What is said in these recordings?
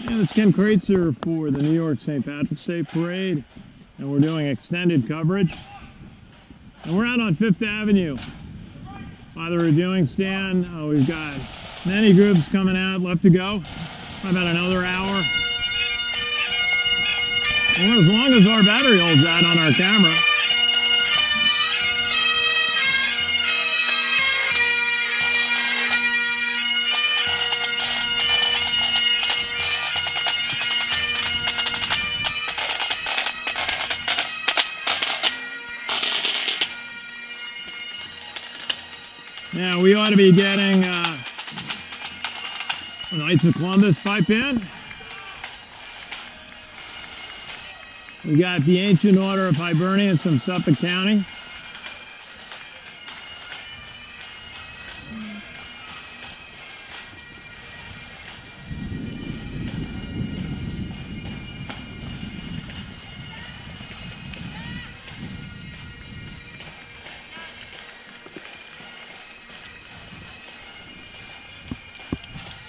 And it's Ken Kraetzer for the New York St. Patrick's Day Parade, and we're doing extended coverage. And we're out on 5th Avenue by the reviewing stand. We've got many groups coming out, left to go, about another hour. Well, as long as our battery holds that on our camera. Now we ought to be getting Knights of Columbus pipe in. We got the Ancient Order of Hibernians from Suffolk County.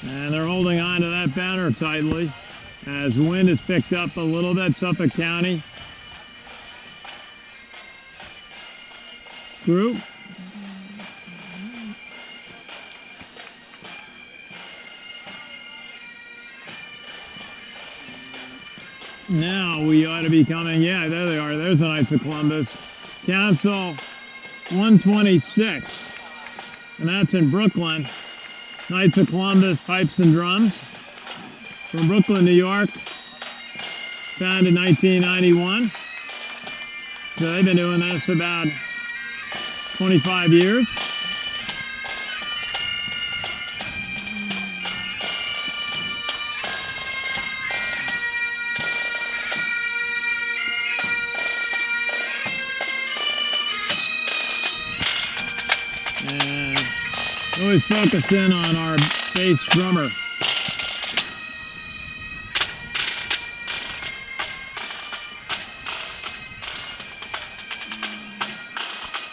And they're holding on to that banner tightly as wind has picked up a little bit. Suffolk County group. Now we ought to be coming, yeah, there they are. There's the Knights of Columbus. Council 126, and that's in Brooklyn. Knights of Columbus Pipes and Drums from Brooklyn, New York, founded in 1991. So they've been doing this about 25 years. And always focus in on our bass drummer.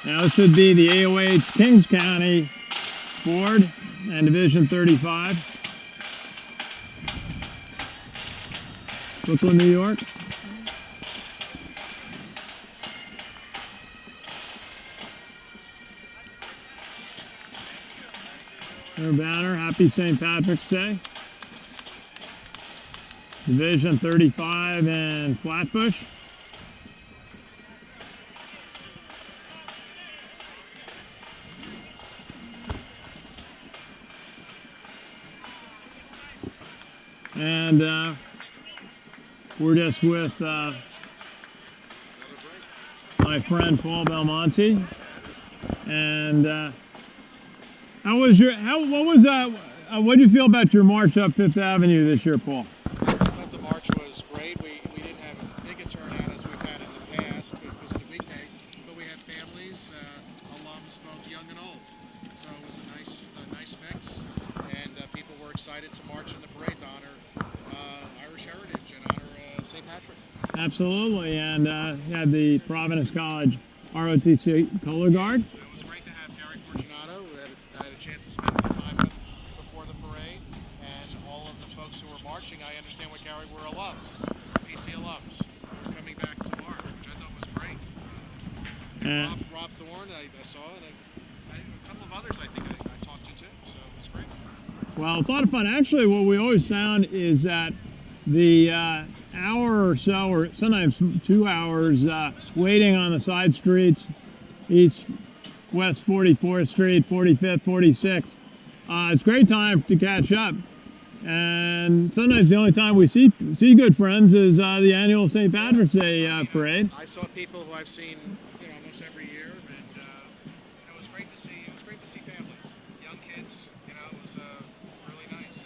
Now this would be the AOH Kings County Board and Division 35, Brooklyn, New York. Their banner, Happy St. Patrick's Day. Division 35 in Flatbush. And we're just with my friend Paul Belmonte. And what did you feel about your march up 5th Avenue this year, Paul? I thought the march was great. We didn't have as big a turnout as we've had in the past because of the weekday, but we had families, alums, both young and old. So it was a nice mix, and people were excited to march in the parade to honor Irish heritage and honor St. Patrick. Absolutely, and you had the Providence College ROTC Color Guard. Yes, it was great to have Gary Fortunato, who I had a chance to spend some time with before the parade, and all of the folks who were marching. I understand what Gary were alums, PC alums, who were coming back to march, which I thought was great. Rob Thorne, I saw, and a couple of others I think I talked to too, so it was great. Well, it's a lot of fun. Actually, what we always found is that the hour or so, or sometimes 2 hours, waiting on the side streets, East, West 44th Street, 45th, 46th, it's a great time to catch up. And sometimes the only time we see good friends is the annual St. Patrick's Day parade. I saw people who I've seen, almost every year, and it was great to see. It was great to see families, young kids. It was really nice.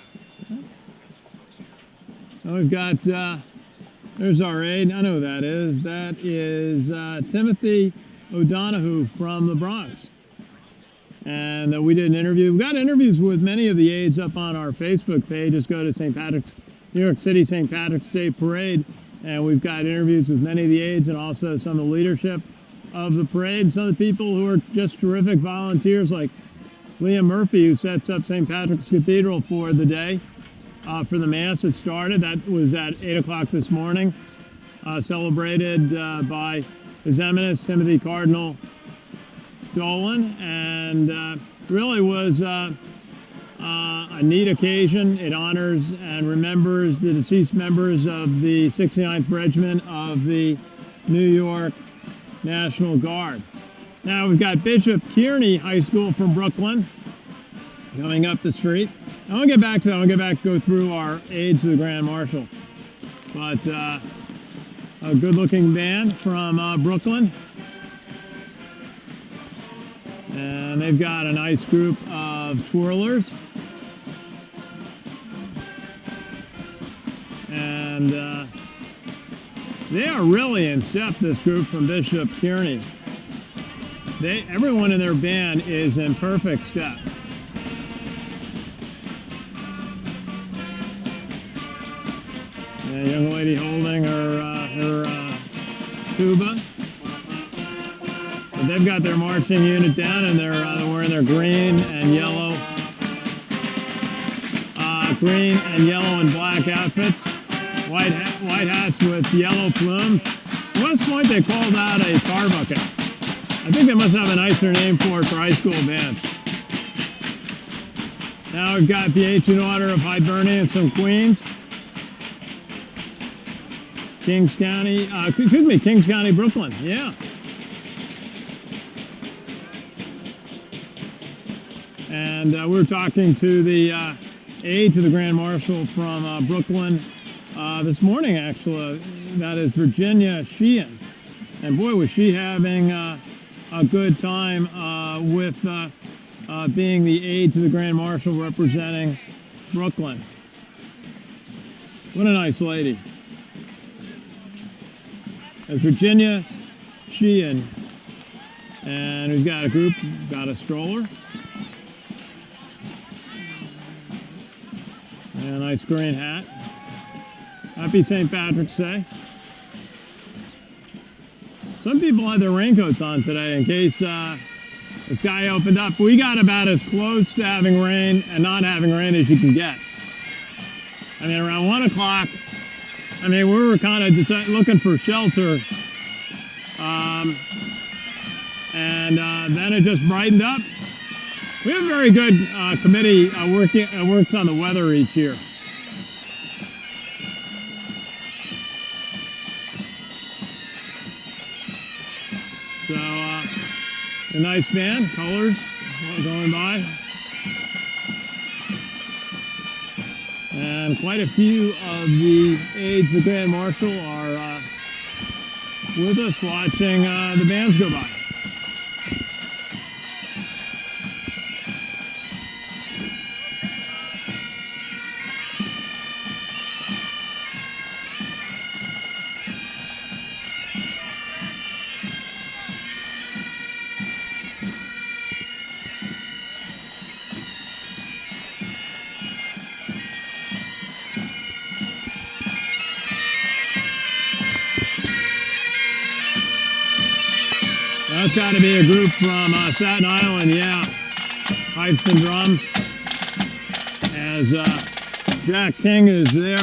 And some folks here. We've got there's our aide. I know who that is. That is Timothy O'Donoghue from the Bronx. And we did an interview. We've got interviews with many of the aides up on our Facebook page. Just go to New York City St. Patrick's Day Parade, and we've got interviews with many of the aides and also some of the leadership of the parade. Some of the people who are just terrific volunteers, like Liam Murphy, who sets up St. Patrick's Cathedral for the day. for the Mass that started. That was at 8 o'clock this morning, celebrated by His Eminence Timothy Cardinal Dolan, and really was a neat occasion. It honors and remembers the deceased members of the 69th Regiment of the New York National Guard. Now we've got Bishop Kearney High School from Brooklyn coming up the street. I want to get back to that. I want to get back, go through our aides to the Grand Marshal. But a good-looking band from Brooklyn. And they've got a nice group of twirlers. And they are really in step, this group from Bishop Kearney. Everyone in their band is in perfect step. A young lady holding her tuba. But they've got their marching unit down, and they're wearing their green and yellow and black outfits, white hats with yellow plumes. At West Point, they call that a tar bucket. I think they must have a nicer name for it for high school bands. Now we've got the Ancient Order of Hibernians from Queens. Kings County, Brooklyn, yeah. And we were talking to the aide to the Grand Marshal from Brooklyn this morning, actually. That is Virginia Sheehan. And boy, was she having a good time with being the aide to the Grand Marshal representing Brooklyn. What a nice lady. That's Virginia Sheehan. And we've got a group, got a stroller. And a nice green hat. Happy St. Patrick's Day. Some people had their raincoats on today in case the sky opened up. We got about as close to having rain and not having rain as you can get. I mean, around 1 o'clock, we were kind of looking for shelter. And then it just brightened up. We have a very good committee works on the weather each year. So, a nice band, colors going by. And quite a few of the aides of the Grand Marshal are with us watching the bands go by. That's got to be a group from Staten Island, yeah. Pipes and drums. As Jack King is there,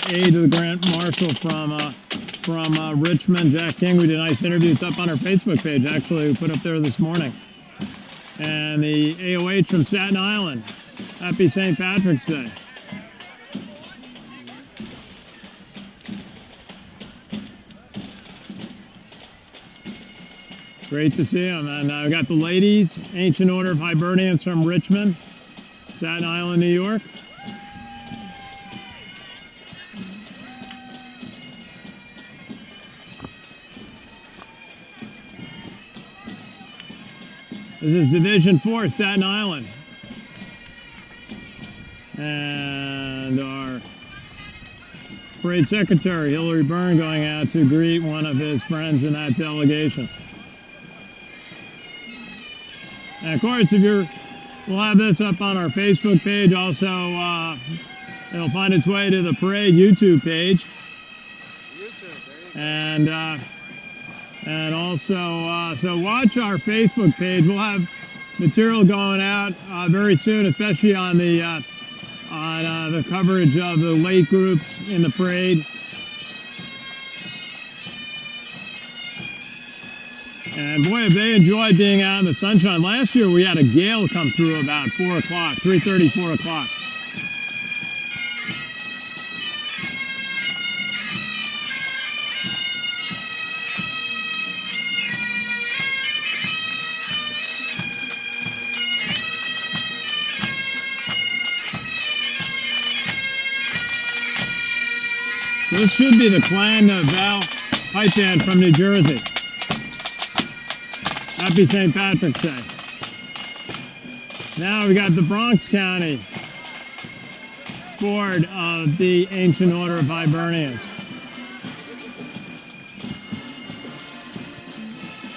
aide to the Grand Marshal from Richmond. Jack King, we did a nice interview. It's up on our Facebook page, actually, we put up there this morning. And the AOH from Staten Island. Happy St. Patrick's Day. Great to see them. And I've got the ladies, Ancient Order of Hibernians from Richmond, Staten Island, New York. This is Division 4, Staten Island. And our parade secretary, Hillary Byrne, going out to greet one of his friends in that delegation. And of course, we'll have this up on our Facebook page. Also, it'll find its way to the parade YouTube page. And also, so watch our Facebook page. We'll have material going out very soon, especially on the on the coverage of the late groups in the parade. And boy, have they enjoyed being out in the sunshine. Last year we had a gale come through about 4 o'clock, 3:30, 4 o'clock. This should be the Clan Val Pipe Band from New Jersey. Happy St. Patrick's Day. Now we got the Bronx County Board of the Ancient Order of Hibernians.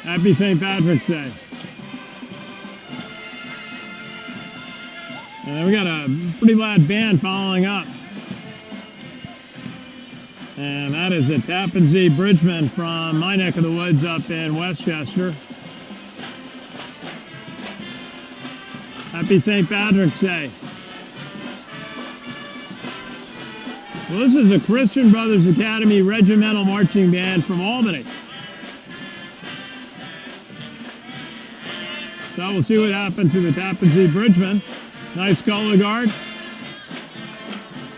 Happy St. Patrick's Day. And then we got a pretty loud band following up. And that is a Tappan Zee Bridgeman from my neck of the woods up in Westchester. Happy St. Patrick's Day. Well, this is a Christian Brothers Academy Regimental Marching Band from Albany. So we'll see what happened to the Tappan Zee Bridgeman. Nice color guard.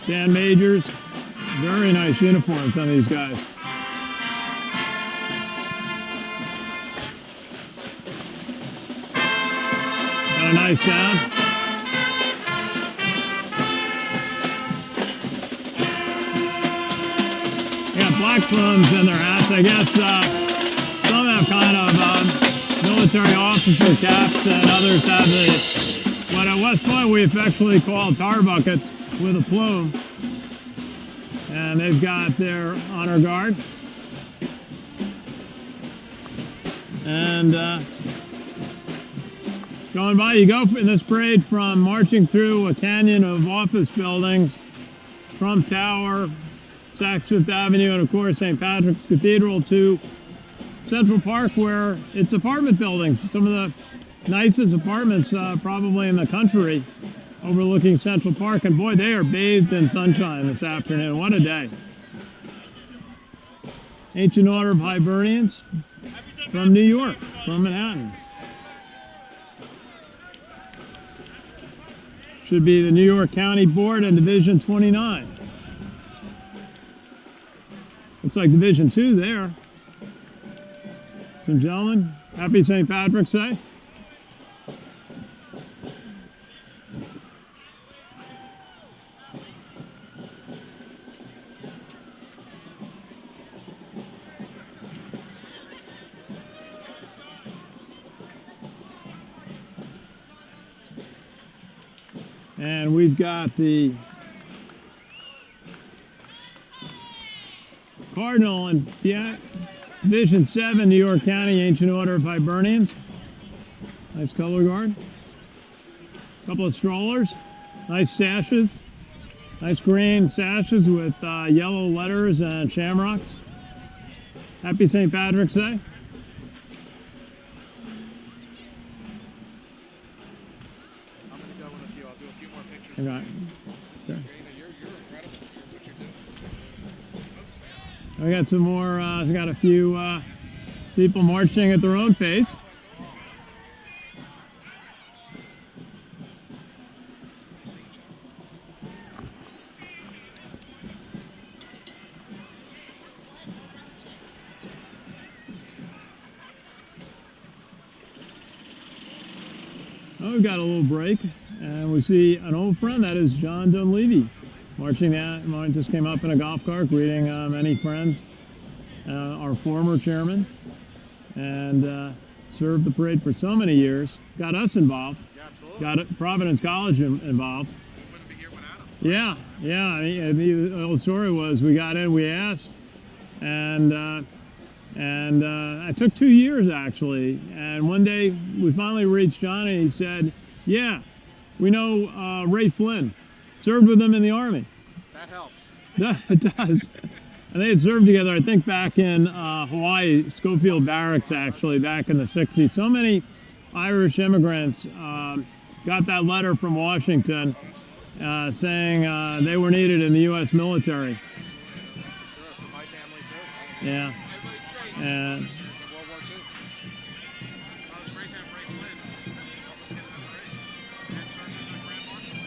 Dan Majors. Very nice uniforms on these guys. Got a nice sound. They got black plumes in their hats. I guess some have kind of military officer caps and others have what at West Point we affectionately call tar buckets with a plume. And they've got their honor guard. And going by, you go in this parade from marching through a canyon of office buildings, Trump Tower, Saks Fifth Avenue, and of course St. Patrick's Cathedral to Central Park, where it's apartment buildings, some of the nicest apartments probably in the country, overlooking Central Park. And boy, they are bathed in sunshine this afternoon. What a day. Ancient Order of Hibernians from New York, from Manhattan. Should be the New York County Board and Division 29. Looks like Division 2 there. Some gentlemen, happy St. Patrick's Day. And we've got the Cardinal and Division 7, New York County, Ancient Order of Hibernians. Nice color guard. A couple of strollers. Nice sashes. Nice green sashes with yellow letters and shamrocks. Happy St. Patrick's Day. Okay. Sure. We got some more, we got a few people marching at their own pace. Oh, we've got a little break. And we see an old friend, that is John Dunleavy, marching out. Just came up in a golf cart, greeting many friends. Our former chairman, and served the parade for so many years. Got us involved. Yeah, absolutely. Got Providence College involved. We wouldn't be here without him. Yeah. The old story was we got in, we asked, and it took 2 years actually. And one day we finally reached John, and he said, "Yeah. We know Ray Flynn, served with him in the Army." That helps. It does. And they had served together, I think, back in Hawaii, Schofield Barracks, actually, back in the 60s. So many Irish immigrants got that letter from Washington saying they were needed in the U.S. military. Absolutely, I know that for sure. For my family too. Yeah. And Served in World War II. Well, it was great to have Ray Flynn help us get in the parade. And served as a Grand Marshal.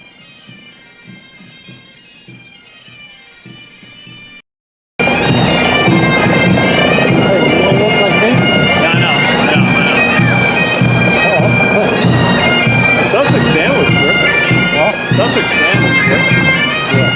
Suffolk Dan was terrific. Well, Suffolk Dan was terrific. Yeah.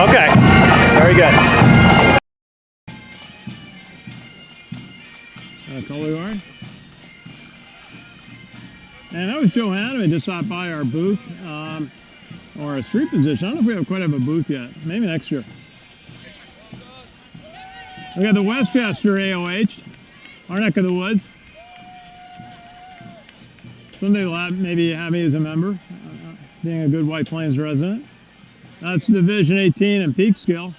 Okay. Very good. Color guard. And that was Joe Hanneman just stopped by our booth, or a street position. I don't know if we quite have a booth yet. Maybe next year. We got the Westchester AOH, our neck of the woods. Someday they'll maybe have me as a member, being a good White Plains resident. That's Division 18 in Peekskill.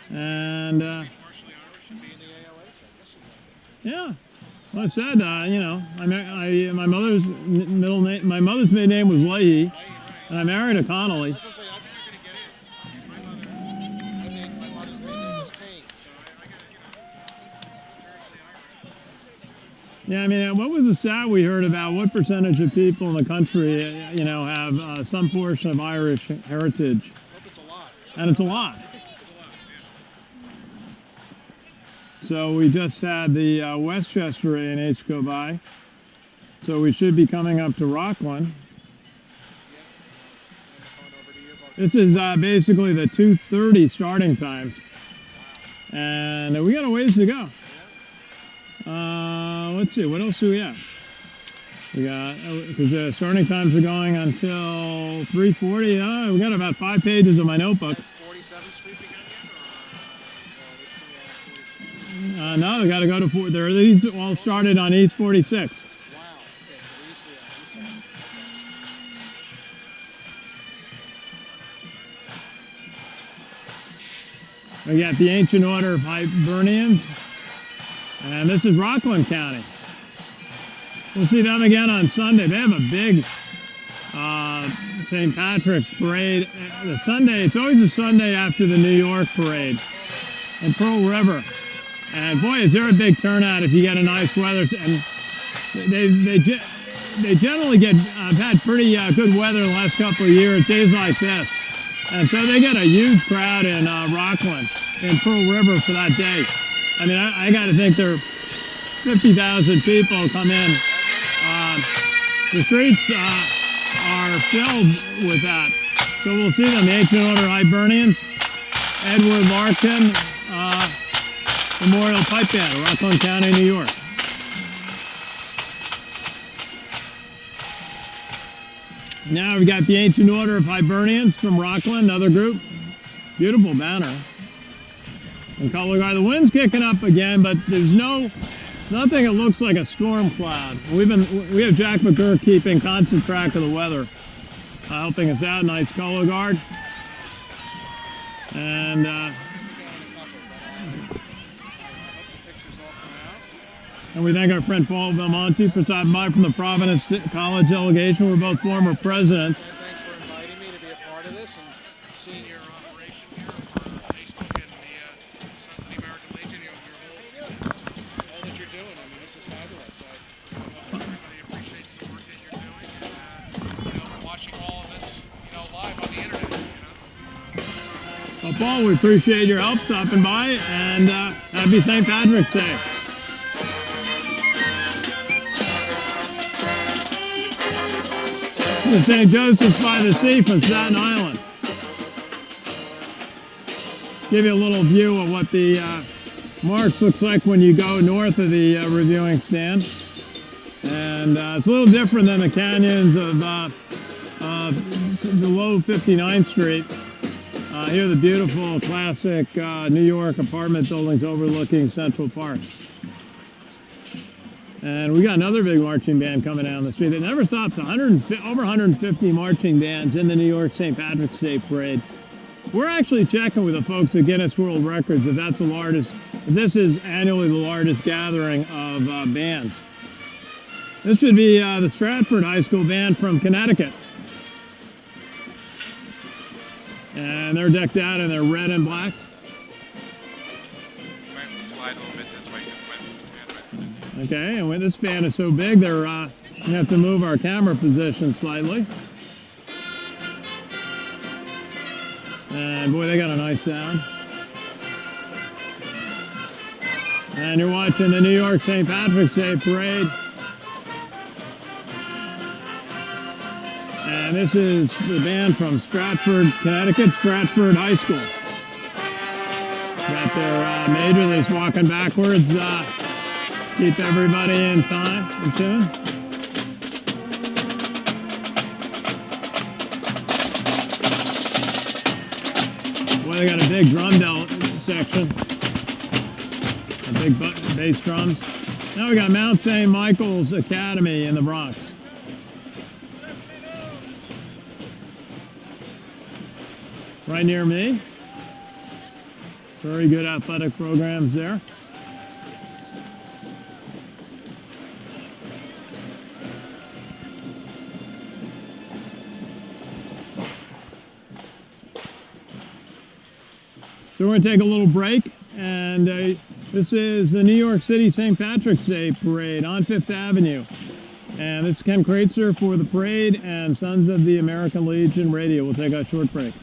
And Partially Irish and being the AOH, I guess you know. yeah, well, I said, you know, my mother's middle name, my mother's maiden name was Leahy, and I married a Connolly. I was going to say, I think you're going to get in. My mother's maiden name was Kane, so I got to, you know, seriously Irish. Yeah, I mean, what was the stat we heard about? What percentage of people in the country, you know, have some portion of Irish heritage? I hope it's a lot. And it's a lot. It's a lot, yeah. So we just had the Westchester AOH go by. So we should be coming up to Rockland. This is basically the 2:30 starting times. And we got a ways to go. Let's see, what else do we have? We got, because the starting times are going until 3:40. We got about 5 pages of my notebook. Has 47th Street begun yet, or we still on 47th? No, we got to go to 4. These all started on East 46. Wow. Okay, so we used to, We got the Ancient Order of Hibernians, and this is Rockland County. We'll see them again on Sunday. They have a big St. Patrick's parade. The Sunday, it's always a Sunday after the New York parade in Pearl River. And boy, is there a big turnout if you get a nice weather. And they generally get, I've had pretty good weather the last couple of years, days like this. And so they get a huge crowd in Rockland, in Pearl River for that day. I mean, I got to think there are 50,000 people come in. The streets are filled with that. So we'll see them, the Ancient Order Hibernians, Edward Larkin Memorial Pipe Band, Rockland County, New York. Now we got the Ancient Order of Hibernians from Rockland, another group. Beautiful banner. And color guard. The wind's kicking up again, but there's nothing that looks like a storm cloud. We have Jack McGurk keeping constant track of the weather, helping us out. Nice color guard. And and we thank our friend Paul Belmonte for stopping by from the Providence College delegation. We're both former presidents. And thanks for inviting me to be a part of this and seeing your operation here for Facebook and the Sons of the American Legion. All that you're doing. I mean, this is fabulous. So I hope everybody appreciates the work that you're doing. And, watching all of this, live on the internet, Well, Paul, we appreciate your help stopping by, and happy St. Patrick's Day. St. Joseph's by the Sea from Staten Island. Give you a little view of what the march looks like when you go north of the reviewing stand. And it's a little different than the canyons of below 59th Street. Here are the beautiful classic New York apartment buildings overlooking Central Park. And we got another big marching band coming down the street. It never stops. Over 150 marching bands in the New York St. Patrick's Day Parade. We're actually checking with the folks at Guinness World Records if that's the largest, if this is annually the largest gathering of bands. This should be the Stratford High School band from Connecticut. And they're decked out in their red and black. Slide a little bit this way. Okay, and when this band is so big, they're we have to move our camera position slightly. And boy, they got a nice sound. And you're watching the New York St. Patrick's Day Parade. And this is the band from Stratford, Connecticut, Stratford High School. Got their major, they're just walking backwards. Keep everybody in time and tune. Boy, they got a big drum section. A big bass drums. Now we got Mount St. Michael's Academy in the Bronx. Right near me. Very good athletic programs there. So we're going to take a little break, and this is the New York City St. Patrick's Day Parade on 5th Avenue. And this is Ken Kraetzer for the parade and Sons of the American Legion Radio. We'll take a short break.